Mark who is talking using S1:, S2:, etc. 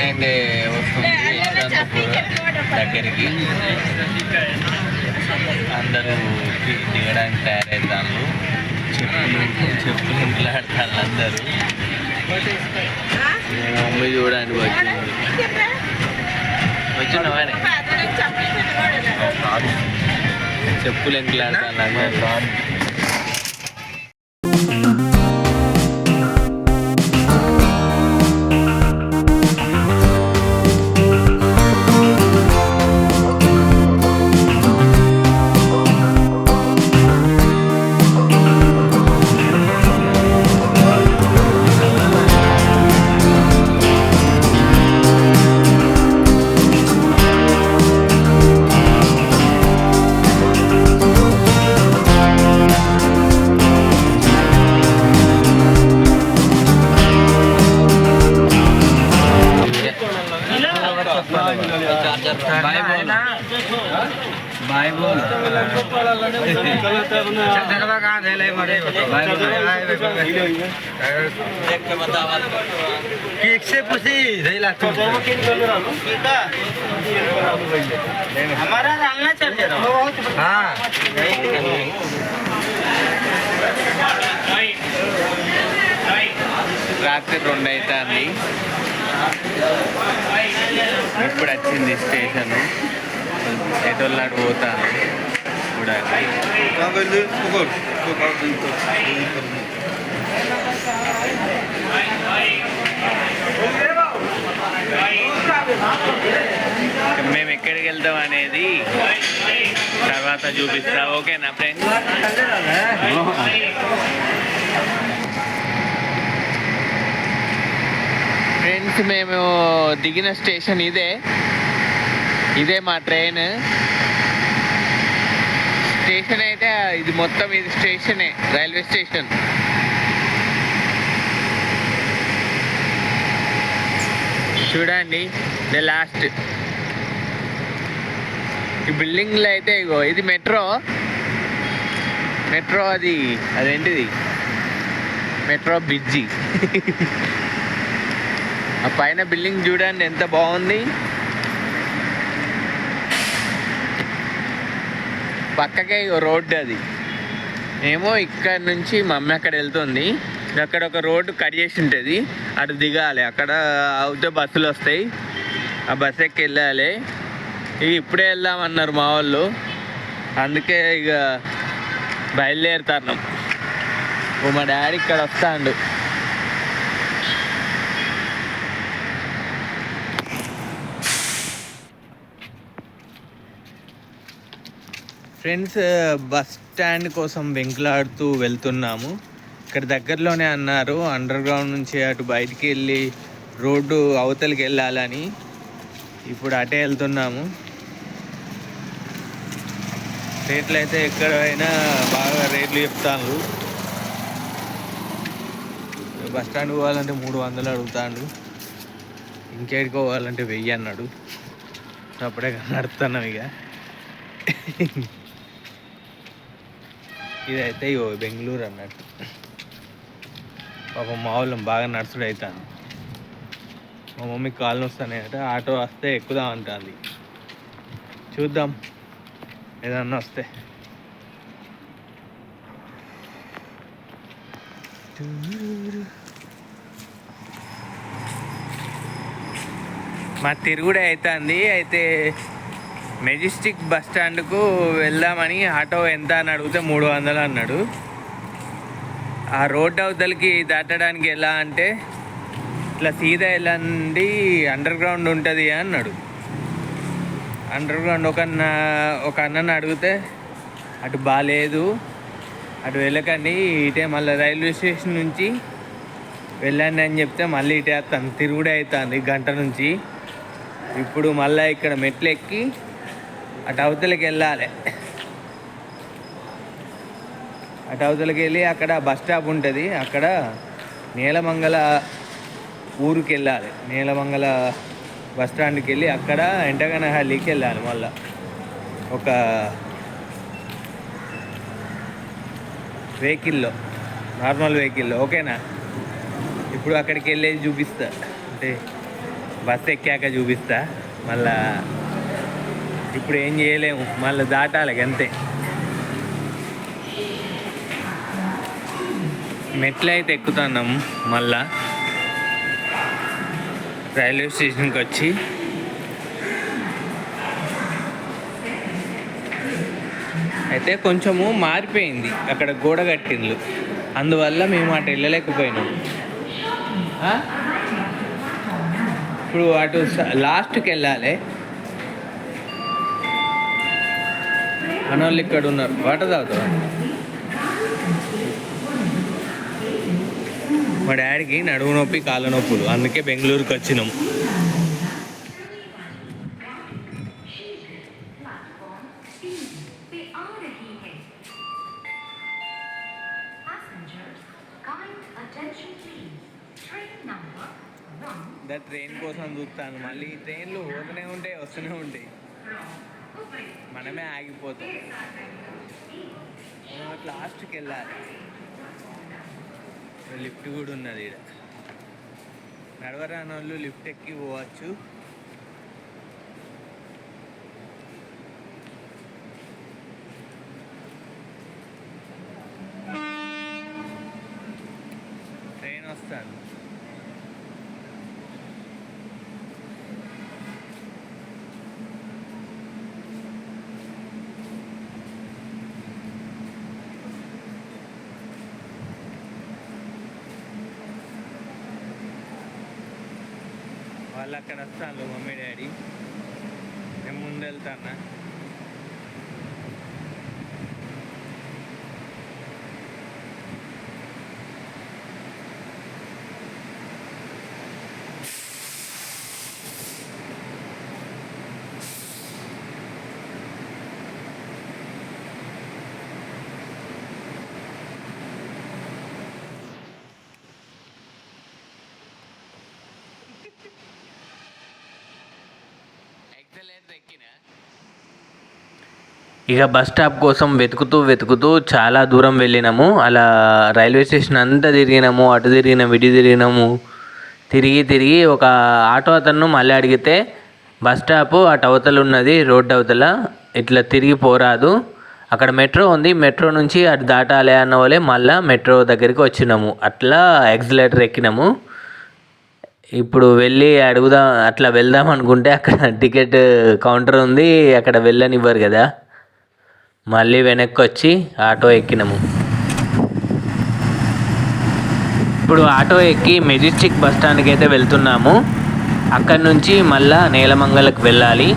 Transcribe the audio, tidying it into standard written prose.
S1: అయితే వస్తుంది అనంతపూర్ దగ్గరికి. అందరూ దిగడానికి తయారవుతాను. చెప్పులు ఇంట్లాడతాను అందరూ. మమ్మీ చూడండి వచ్చిన చెప్పులు ఇంట్లాడతాను అందరూ. बाय बोल केक से पूछी हमारा डालना चाहिए। हाँ రాత్రి 2 అవుతుంది. ఇప్పుడు వచ్చింది స్టేషన్. ఎటోళ్ళాడు పోతాను చూడాలి. మేము ఎక్కడికి వెళ్తాం అనేది తర్వాత చూపిస్తా. ఓకేనా ఫ్రెండ్స్? ఫ్రెండ్స్ మేము దిగిన స్టేషన్ ఇదే మా ట్రైన్ స్టేషన్. అయితే ఇది మొత్తం ఇది స్టేషనే, రైల్వే స్టేషన్. చూడండి ద లాస్ట్ ఈ బిల్డింగ్లో అయితే ఇగో ఇది మెట్రో. అదేంటిది మెట్రో బ్రిడ్జి. ఆ పైన బిల్డింగ్ చూడండి ఎంత బాగుంది. పక్కకే రోడ్డు అది. ఏమో ఇక్కడ నుంచి మమ్మీ అక్కడ వెళ్తుంది. అక్కడ ఒక రోడ్డు కట్ చేసి ఉంటుంది, అటు దిగాలి. అక్కడ అవుతే బస్సులు వస్తాయి, ఆ బస్ ఎక్కి వెళ్ళాలి. ఇక ఇప్పుడే వెళ్దామన్నారు మా వాళ్ళు, అందుకే ఇక బయలుదేరుతున్నాం. మా డాడీ ఇక్కడ వస్తాడు. ఫ్రెండ్స్ బస్ స్టాండ్ కోసం వెంకలాడుతూ వెళ్తున్నాము. ఇక్కడ దగ్గరలోనే అన్నారు అండర్ గ్రౌండ్ నుంచి అటు బయటికి వెళ్ళి రోడ్డు అవతలికి వెళ్ళాలని. ఇప్పుడు అటే వెళ్తున్నాము. రేట్లు అయితే ఎక్కడైనా బాగా రేట్లు చెప్తాను. బస్ స్టాండ్ పోవాలంటే 300 అడుగుతాడు, ఇంకేడికి పోవాలంటే 1000 అన్నాడు. అప్పుడే నడుస్తున్నాం ఇక. ఇదైతే బెంగళూరు అన్నట్టు. పాపం మా వాళ్ళం బాగా నడుచుడు అవుతాను. మా మమ్మీ కాళ్ళు వస్తానంటే ఆటో వస్తే ఎక్కుదాం అంటుంది. చూద్దాం ఏదన్నా వస్తే. మా తిరుగుడే అవుతుంది. అయితే మెజెస్టిక్ బస్ స్టాండ్కు వెళ్దామని ఆటో ఎంత అని అడిగితే 300 అన్నాడు. ఆ రోడ్డు అవతలకి దాటడానికి ఎలా అంటే ఇట్లా సీదా వెళ్ళండి, అండర్ గ్రౌండ్ ఉంటుంది అన్నాడు. అండర్ గ్రౌండ్ ఒక అన్నని అడిగితే అటు బాగాలేదు, అటు వెళ్ళకండి, ఇటే మళ్ళీ రైల్వే స్టేషన్ నుంచి వెళ్ళండి అని చెప్తే మళ్ళీ ఇటే వస్తాను. తిరుగుడే అవుతుంది గంట నుంచి. ఇప్పుడు మళ్ళీ ఇక్కడ మెట్లు ఎక్కి అటు అవతలకి వెళ్ళాలి. అటు అవతలకి వెళ్ళి అక్కడ బస్ స్టాప్ ఉంటుంది, అక్కడ నీలమంగళ ఊరికి వెళ్ళాలి. నీలమంగళ బస్ స్టాండ్కి వెళ్ళి అక్కడ ఎంటగనహల్లికి వెళ్ళాలి. మళ్ళీ ఒక వెహికల్లో, నార్మల్ వెహికల్లో. ఓకేనా? ఇప్పుడు అక్కడికి వెళ్ళేది చూపిస్తా. అంటే బస్ ఎక్కాక చూపిస్తా. మళ్ళా ఇప్పుడు ఏం చేయలేము, మళ్ళీ దాటాలి అంతే. మెట్లు అయితే ఎక్కుతున్నాము. మళ్ళా రైల్వే స్టేషన్కి వచ్చి అయితే కొంచెము మారిపోయింది, అక్కడ గోడ కట్టిండ్లు, అందువల్ల మేము అటు వెళ్ళలేకపోయినాం. ఇప్పుడు అటు లాస్ట్కి వెళ్ళాలి. మనోళ్ళు ఇక్కడ ఉన్నారు, వాటర్ తాగుతావా? మా డాడీకి నడుము నొప్పి కాళ్ళ నొప్పులు, అందుకే బెంగళూరుకి వచ్చినాం. ట్రైన్ కోసం చూస్తాను, మళ్ళీ ట్రైన్లు పోతూనే ఉంటాయి వస్తూనే ఉంటాయి, మనమే ఆగిపోతాం. లాస్ట్కి వెళ్ళాలి. లిఫ్ట్ కూడా ఉన్నది ఇక్కడ, నడవరాని వాళ్ళు లిఫ్ట్ ఎక్కి పోవచ్చు. ట్రైన్ వస్తాను. వాళ్ళు అక్కడ వస్తాను, మమ్మీ డాడీ. నేను ముందు వెళ్తానా. ఇక బస్ స్టాప్ కోసం వెతుకుతూ చాలా దూరం వెళ్ళినాము. అలా రైల్వే స్టేషన్ అంతా తిరిగినాము, అటు తిరిగినాము ఇటు తిరిగినాము. తిరిగి ఒక ఆటో అతను మళ్ళీ అడిగితే బస్ స్టాప్ అటు అవతల ఉన్నది, రోడ్డు అవతల, ఇట్లా తిరిగి పోరాదు, అక్కడ మెట్రో ఉంది, మెట్రో నుంచి అటు దాటాలి అన్న వాళ్ళే మళ్ళీ మెట్రో దగ్గరికి వచ్చినాము. అట్లా ఎక్సలేటర్ ఎక్కినాము. ఇప్పుడు వెళ్ళి అడుగుదాం, అట్లా వెళ్దాం అనుకుంటే అక్కడ టికెట్ కౌంటర్ ఉంది, అక్కడ వెళ్ళనివ్వరు కదా. మళ్ళీ వెనక్కి వచ్చి ఆటో ఎక్కినాము. ఇప్పుడు ఆటో ఎక్కి మెజెస్టిక్ బస్ స్టాండ్కి అయితే వెళ్తున్నాము. అక్కడి నుంచి మళ్ళీ నేలమంగళకు వెళ్ళాలి.